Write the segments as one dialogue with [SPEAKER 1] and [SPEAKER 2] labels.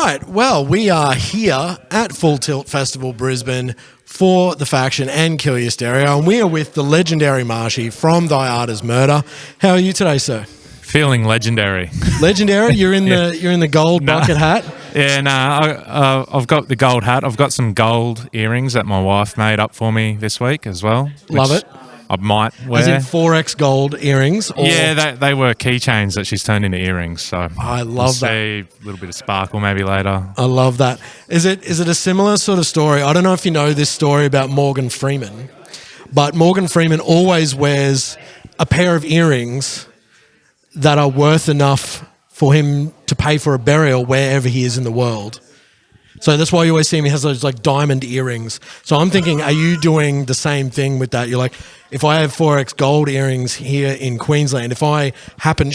[SPEAKER 1] right, well, we are here at Full Tilt Festival Brisbane for The Faction and Kill Your Stereo, and we are with the legendary Marshy from Thy Art Is Murder. How are you today, sir?
[SPEAKER 2] Feeling legendary.
[SPEAKER 1] Legendary? You're in the gold bucket hat?
[SPEAKER 2] Yeah, I've got the gold hat. I've got some gold earrings that my wife made up for me this week as well.
[SPEAKER 1] Love it.
[SPEAKER 2] I might wear.
[SPEAKER 1] As in 4X Gold earrings? Or...
[SPEAKER 2] Yeah, they were keychains that she's turned into earrings. So
[SPEAKER 1] I love that.
[SPEAKER 2] See a little bit of sparkle maybe later.
[SPEAKER 1] I love that. Is it a similar sort of story? I don't know if you know this story about Morgan Freeman, but Morgan Freeman always wears a pair of earrings that are worth enough for him to pay for a burial wherever he is in the world. So that's why you always see him. He has those like diamond earrings. So I'm thinking, are you doing the same thing with that? You're like, if I have 4X Gold earrings here in Queensland, if I happen,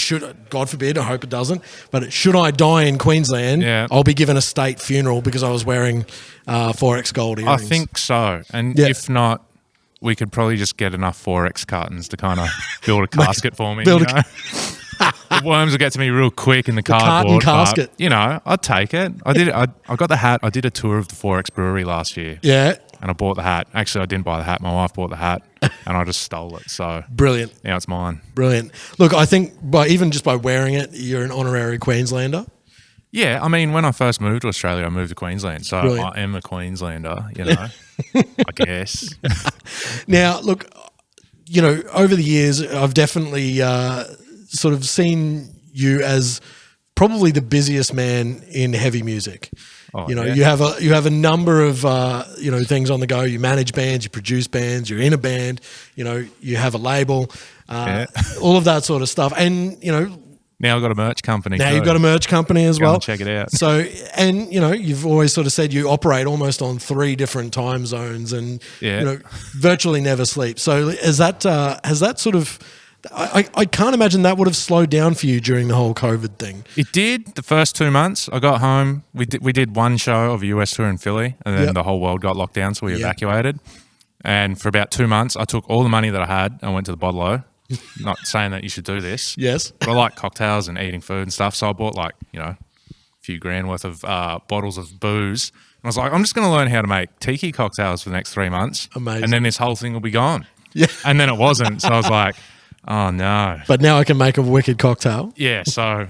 [SPEAKER 1] God forbid, I hope it doesn't, but should I die in Queensland, I'll be given a state funeral because I was wearing 4X Gold earrings.
[SPEAKER 2] I think so. And if not, we could probably just get enough 4X cartons to kind of build a casket for me. The worms will get to me real quick in the cardboard.
[SPEAKER 1] Casket.
[SPEAKER 2] But, I'd take it. I got the hat. I did a tour of the 4X brewery last year.
[SPEAKER 1] Yeah.
[SPEAKER 2] And I bought the hat. Actually, I didn't buy the hat. My wife bought the hat, and I just stole it. So
[SPEAKER 1] brilliant.
[SPEAKER 2] Now it's mine.
[SPEAKER 1] Brilliant. Look, I think even just by wearing it, you're an honorary Queenslander.
[SPEAKER 2] Yeah, I mean, when I first moved to Australia, I moved to Queensland, so brilliant. I am a Queenslander, I guess.
[SPEAKER 1] Now, look, over the years, I've definitely sort of seen you as probably the busiest man in heavy music. Oh, you have a number of things on the go. You manage bands, you produce bands, you're in a band. You have a label, all of that sort of stuff. And
[SPEAKER 2] now I've got a merch company.
[SPEAKER 1] Now you've got a merch company as well.
[SPEAKER 2] Check it out.
[SPEAKER 1] So, and you've always sort of said you operate almost on 3 different time zones, and virtually never sleep. So, has that sort of? I can't imagine that would have slowed down for you during the whole COVID thing.
[SPEAKER 2] It did. The first 2 months, I got home. We did one show of a US tour in Philly, and then the whole world got locked down, so we evacuated. And for about 2 months, I took all the money that I had and went to the bottle-o. Not saying that you should do this.
[SPEAKER 1] Yes.
[SPEAKER 2] But I like cocktails and eating food and stuff, so I bought a few grand worth of bottles of booze. And I was like, I'm just going to learn how to make tiki cocktails for the next 3 months.
[SPEAKER 1] Amazing.
[SPEAKER 2] And then this whole thing will be gone.
[SPEAKER 1] Yeah.
[SPEAKER 2] And then it wasn't, so I was like... Oh, no.
[SPEAKER 1] But now I can make a wicked cocktail.
[SPEAKER 2] Yeah, so,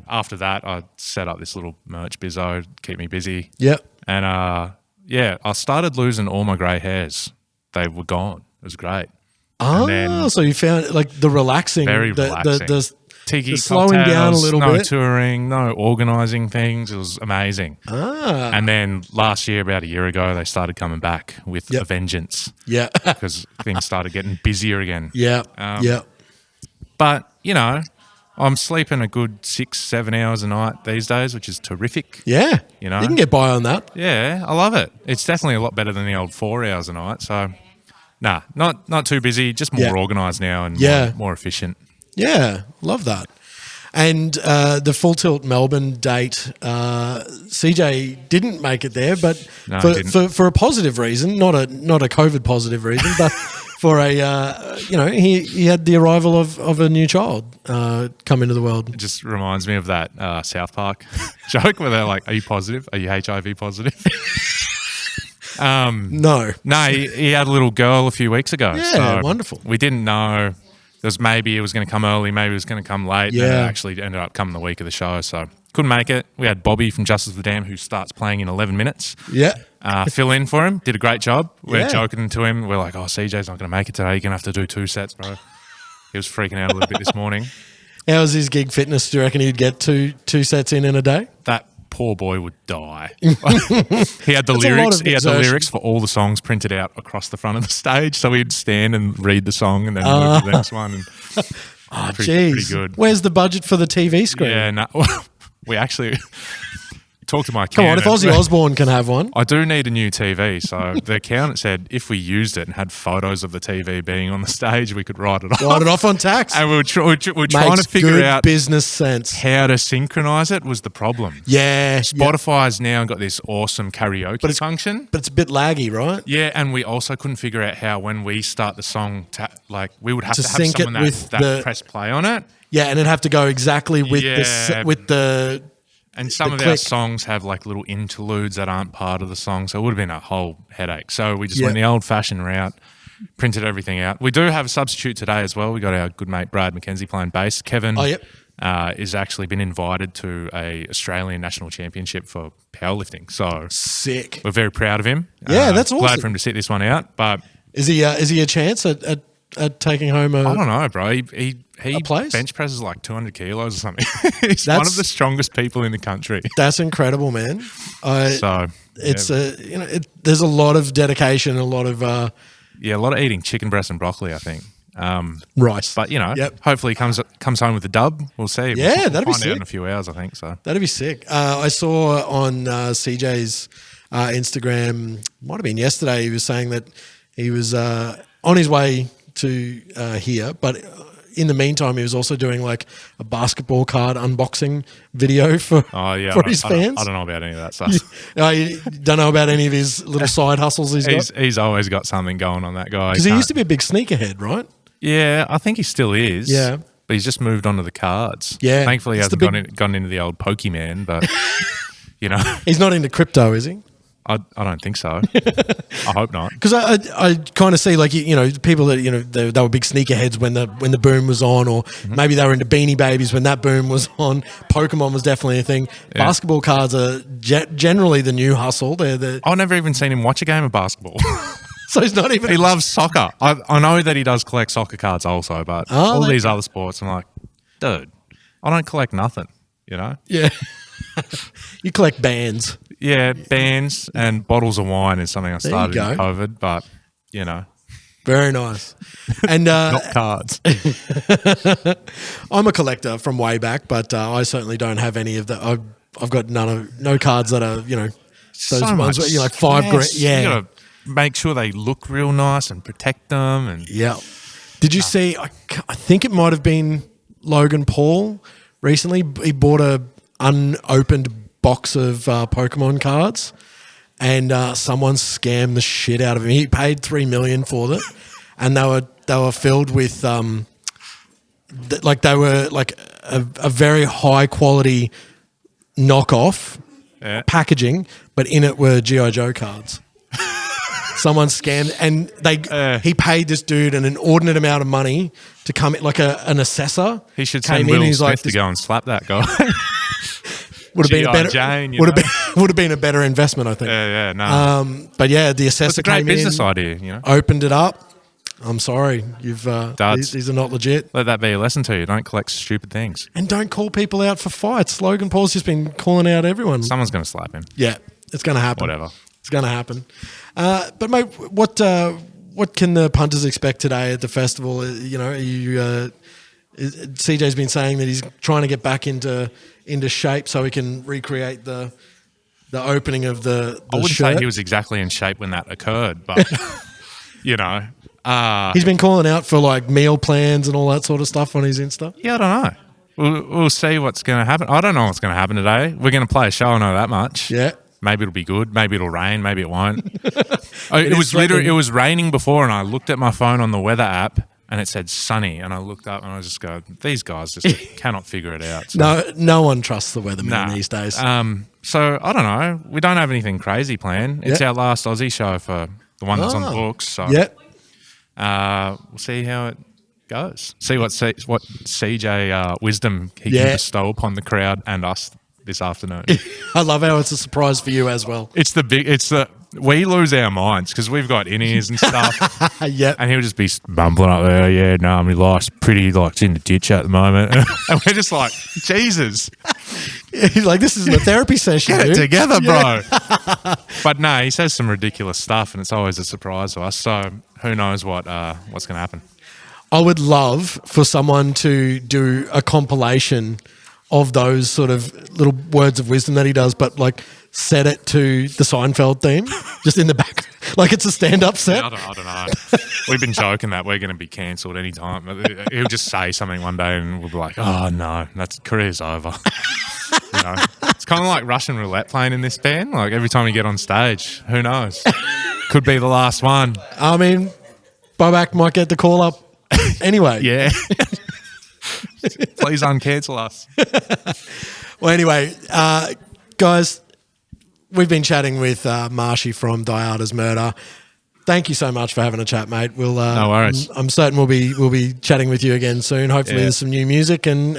[SPEAKER 2] after that, I set up this little merch bizzo to keep me busy.
[SPEAKER 1] Yep.
[SPEAKER 2] And, I started losing all my grey hairs. They were gone. It was great.
[SPEAKER 1] Oh, so you found, the relaxing.
[SPEAKER 2] Very relaxing.
[SPEAKER 1] The
[SPEAKER 2] tiki
[SPEAKER 1] slowing down a little bit.
[SPEAKER 2] No touring, no organising things. It was amazing.
[SPEAKER 1] Ah.
[SPEAKER 2] And then last year, about a year ago, they started coming back with a vengeance.
[SPEAKER 1] Yeah.
[SPEAKER 2] Because things started getting busier again.
[SPEAKER 1] Yeah.
[SPEAKER 2] But, I'm sleeping a good 6-7 hours a night these days, which is terrific.
[SPEAKER 1] Yeah. You can get by on that.
[SPEAKER 2] Yeah, I love it. It's definitely a lot better than the old 4 hours a night. So, not too busy, just more organised now and more efficient.
[SPEAKER 1] Yeah, love that. And the Full Tilt Melbourne date, CJ didn't make it there, but for a positive reason, not a COVID positive reason, but for a he had the arrival of a new child come into the world.
[SPEAKER 2] It just reminds me of that South Park joke where they're like, "Are you positive? Are you HIV positive?"
[SPEAKER 1] No,
[SPEAKER 2] he had a little girl a few weeks ago.
[SPEAKER 1] Yeah,
[SPEAKER 2] so
[SPEAKER 1] wonderful.
[SPEAKER 2] We didn't know. Maybe it was going to come early, maybe it was going to come late.
[SPEAKER 1] Yeah.
[SPEAKER 2] And it actually ended up coming the week of the show, so couldn't make it. We had Bobby from Justice for the Damned, who starts playing in 11 minutes.
[SPEAKER 1] Yeah.
[SPEAKER 2] Fill in for him, did a great job. We're joking to him. We're like, CJ's not going to make it today. You're going to have to do 2 sets, bro. He was freaking out a little bit this morning.
[SPEAKER 1] How was his gig fitness? Do you reckon he'd get two sets in a day?
[SPEAKER 2] That poor boy would die. He had the lyrics. He had the lyrics for all the songs printed out across the front of the stage, so he'd stand and read the song and then move to the next one. And pretty good.
[SPEAKER 1] Where's the budget for the TV screen?
[SPEAKER 2] Yeah, we actually talked to my
[SPEAKER 1] Come
[SPEAKER 2] accountant.
[SPEAKER 1] on, if Ozzy Osbourne can have one.
[SPEAKER 2] I do need a new TV, so the accountant said if we used it and had photos of the TV being on the stage, we could write it off.
[SPEAKER 1] Write it off on tax.
[SPEAKER 2] And we're trying to figure out
[SPEAKER 1] business sense.
[SPEAKER 2] How to synchronise it was the problem.
[SPEAKER 1] Yeah.
[SPEAKER 2] Spotify's now got this awesome karaoke function.
[SPEAKER 1] But it's a bit laggy, right?
[SPEAKER 2] Yeah, and we also couldn't figure out how when we start the song, we would have to have
[SPEAKER 1] sync
[SPEAKER 2] someone
[SPEAKER 1] it with
[SPEAKER 2] that press play on it.
[SPEAKER 1] Yeah, and it'd have to go exactly with the
[SPEAKER 2] And some of our songs have like little interludes that aren't part of the song, so it would have been a whole headache. So we just went the old-fashioned route, printed everything out. We do have a substitute today as well. We got our good mate Brad McKenzie playing bass. Kevin is actually been invited to a Australian national championship for powerlifting. So
[SPEAKER 1] sick.
[SPEAKER 2] We're very proud of him.
[SPEAKER 1] Yeah, that's awesome.
[SPEAKER 2] Glad for him to sit this one out. But
[SPEAKER 1] is he a chance at taking home a?
[SPEAKER 2] I don't know, bro. He bench presses like 200 kilos or something. He's one of the strongest people in the country.
[SPEAKER 1] That's incredible, man. There's a lot of dedication, a lot of
[SPEAKER 2] a lot of eating chicken breast and broccoli, I think.
[SPEAKER 1] Rice,
[SPEAKER 2] but hopefully he comes home with a dub. We'll see.
[SPEAKER 1] Yeah,
[SPEAKER 2] we'll
[SPEAKER 1] that'd be
[SPEAKER 2] find
[SPEAKER 1] sick
[SPEAKER 2] out in a few hours, I think. So
[SPEAKER 1] that'd be sick. I saw on CJ's Instagram, might have been yesterday. He was saying that he was on his way to here, but in the meantime, he was also doing like a basketball card unboxing video for his fans.
[SPEAKER 2] I don't know about any of that stuff.
[SPEAKER 1] You don't know about any of his little side hustles he's got?
[SPEAKER 2] He's always got something going on, that guy.
[SPEAKER 1] Because he used to be a big sneakerhead, right?
[SPEAKER 2] Yeah, I think he still is.
[SPEAKER 1] Yeah.
[SPEAKER 2] But he's just moved on to the cards.
[SPEAKER 1] Yeah.
[SPEAKER 2] Thankfully, he hasn't gone into the old Pokemon, but,
[SPEAKER 1] He's not into crypto, is he?
[SPEAKER 2] I don't think so. I hope not.
[SPEAKER 1] Because I kind of see like people that they were big sneakerheads when the boom was on, or maybe they were into Beanie Babies when that boom was on. Pokemon was definitely a thing. Yeah. Basketball cards are generally the new hustle.
[SPEAKER 2] I've never even seen him watch a game of basketball.
[SPEAKER 1] So he's not even.
[SPEAKER 2] He loves soccer. I know that he does collect soccer cards also, but all these other sports, I'm like, dude, I don't collect nothing.
[SPEAKER 1] Yeah. You collect bands.
[SPEAKER 2] Yeah, bands and bottles of wine is something I started in COVID, but,
[SPEAKER 1] Very nice. And
[SPEAKER 2] not cards.
[SPEAKER 1] I'm a collector from way back, but I certainly don't have any of that. I've got no cards that are, those
[SPEAKER 2] so
[SPEAKER 1] ones
[SPEAKER 2] much
[SPEAKER 1] where like $5,000. Yeah.
[SPEAKER 2] You got to make sure they look real nice and protect them. And
[SPEAKER 1] Did you see, I think it might have been Logan Paul recently. He bought a unopened box of Pokemon cards, and someone scammed the shit out of him. He paid $3 million for them, and they were filled with they were like a very high quality knockoff packaging, but in it were G.I. Joe cards. Someone scammed, and he paid this dude an inordinate amount of money to come in, like an assessor.
[SPEAKER 2] He should send Will Smith to go and slap that guy.
[SPEAKER 1] Would have been a better. Would have been a better investment, I think.
[SPEAKER 2] Yeah, no.
[SPEAKER 1] But yeah, the assessor came in.
[SPEAKER 2] It's a great business idea,
[SPEAKER 1] Opened it up. I'm sorry, these are not legit.
[SPEAKER 2] Let that be a lesson to you. Don't collect stupid things,
[SPEAKER 1] and don't call people out for fights. Logan Paul's just been calling out everyone.
[SPEAKER 2] Someone's going to slap him.
[SPEAKER 1] Yeah, it's going to happen.
[SPEAKER 2] Whatever.
[SPEAKER 1] It's going to happen. But mate, what can the punters expect today at the festival? CJ's been saying that he's trying to get back into shape so he can recreate the opening of the
[SPEAKER 2] I wouldn't
[SPEAKER 1] shirt.
[SPEAKER 2] say he was exactly in shape when that occurred, but
[SPEAKER 1] he's been calling out for like meal plans and all that sort of stuff on his Insta.
[SPEAKER 2] Yeah, I don't know. We'll see what's going to happen. I don't know what's going to happen today. We're going to play a show, I know that much.
[SPEAKER 1] Yeah.
[SPEAKER 2] Maybe it'll be good. Maybe it'll rain. Maybe it won't. It was raining before, and I looked at my phone on the weather app, and it said sunny. And I looked up, and I just go, these guys just cannot figure it out. So.
[SPEAKER 1] No one trusts the weatherman these days.
[SPEAKER 2] So I don't know. We don't have anything crazy planned. It's our last Aussie show for the one that's on the books. So we'll see how it goes. See what CJ wisdom he can bestow upon the crowd and us this afternoon.
[SPEAKER 1] I love how it's a surprise for you as well.
[SPEAKER 2] We lose our minds because we've got in-ears and stuff.
[SPEAKER 1] Yep.
[SPEAKER 2] And he'll just be bumbling up there. Yeah, no, my life's pretty like in the ditch at the moment. And we're just like, Jesus.
[SPEAKER 1] He's like, this isn't a therapy session.
[SPEAKER 2] Get it together, bro. But no, he says some ridiculous stuff and it's always a surprise to us. So who knows what's going to happen.
[SPEAKER 1] I would love for someone to do a compilation of those sort of little words of wisdom that he does, but like set it to the Seinfeld theme, just in the back, like it's a stand-up set.
[SPEAKER 2] I don't know. We've been joking that we're going to be cancelled any time. He'll just say something one day and we'll be like, oh no, that's career's over. It's kind of like Russian roulette playing in this band. Like every time you get on stage, who knows? Could be the last one.
[SPEAKER 1] I mean, Bobak might get the call up anyway.
[SPEAKER 2] Yeah. Please uncancel us.
[SPEAKER 1] Well, anyway, guys, we've been chatting with Marshy from Diarda's Murder. Thank you so much for having a chat, mate. We'll.
[SPEAKER 2] No worries.
[SPEAKER 1] I'm certain we'll be chatting with you again soon. Hopefully, there's some new music and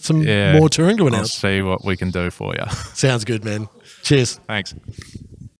[SPEAKER 1] some more touring to
[SPEAKER 2] I'll
[SPEAKER 1] announce.
[SPEAKER 2] see what we can do for you.
[SPEAKER 1] Sounds good, man. Cheers.
[SPEAKER 2] Thanks.